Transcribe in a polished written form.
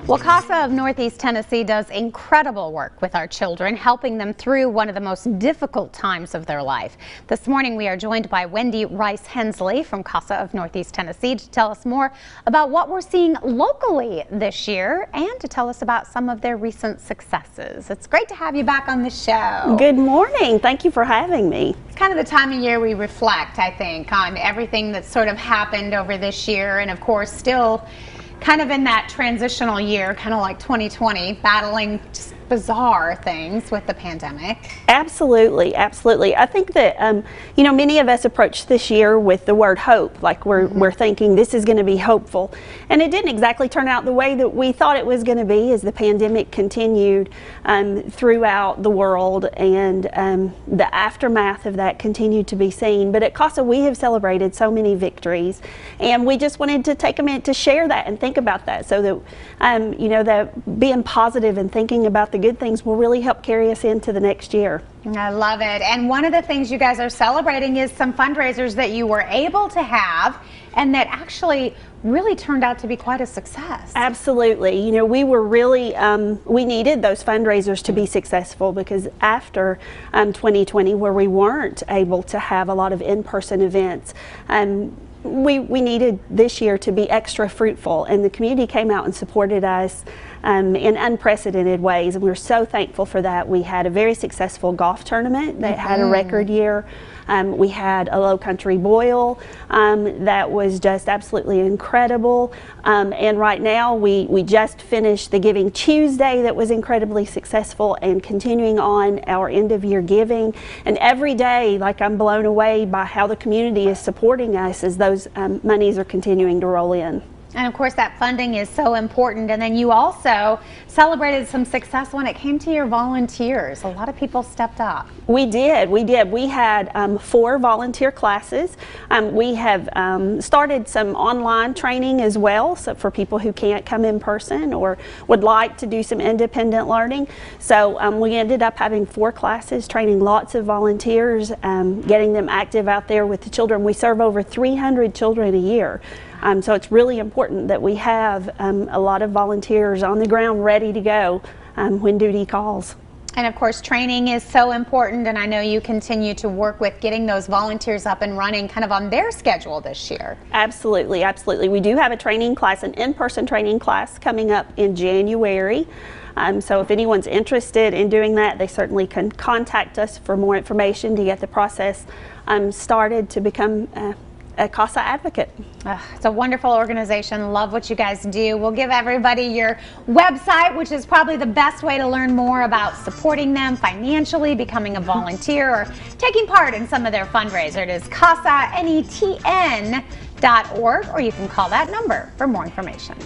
Well, CASA of Northeast Tennessee does incredible work with our children, helping them through one of the most difficult times of their life. This morning, we are joined by Wendy Rice Hensley from CASA of Northeast Tennessee to tell us more about what we're seeing locally this year and to tell us about some of their recent successes. It's great to have you back on the show. Good morning. Thank you for having me. It's kind of the time of year we reflect, I think, on everything that's sort of happened over this year, and of course, still kind of in that transitional year, kind of like 2020, battling just bizarre things with the pandemic. Absolutely, absolutely. I think that many of us approach this year with the word hope, like we're thinking this is going to be hopeful, and it didn't exactly turn out the way that we thought it was going to be as the pandemic continued throughout the world, and the aftermath of that continued to be seen. But at CASA, we have celebrated so many victories, and we just wanted to take a minute to share that and think about that, so that that being positive and thinking about the good things will really help carry us into the next year. I love it. And one of the things you guys are celebrating is some fundraisers that you were able to have and that actually really turned out to be quite a success. Absolutely. We were really, we needed those fundraisers to be successful, because after 2020, where we weren't able to have a lot of in-person events, we needed this year to be extra fruitful, and the community came out and supported us in unprecedented ways, and we're so thankful for that. We had a very successful golf tournament that had a record year. We had a low country boil that was just absolutely incredible, and right now we just finished the Giving Tuesday that was incredibly successful, and continuing on our end of year giving. And every day, like, I'm blown away by how the community is supporting us as those monies are continuing to roll in. And of course, that funding is so important. And then you also celebrated some success when it came to your volunteers. A lot of people stepped up. We did. We had 4 volunteer classes. We have started some online training as well, so for people who can't come in person or would like to do some independent learning. So we ended up having 4 classes, training lots of volunteers, getting them active out there with the children. We serve over 300 children a year. So it's really important that we have a lot of volunteers on the ground ready to go when duty calls. And of course, training is so important, and I know you continue to work with getting those volunteers up and running kind of on their schedule this year. Absolutely, absolutely. We do have a training class, an in-person training class coming up in January. So if anyone's interested in doing that, they certainly can contact us for more information to get the process started to become a CASA advocate. It's a wonderful organization. Love what you guys do. We'll give everybody your website, which is probably the best way to learn more about supporting them financially, becoming a volunteer, or taking part in some of their fundraisers. It is CASANETN.org, or you can call that number for more information.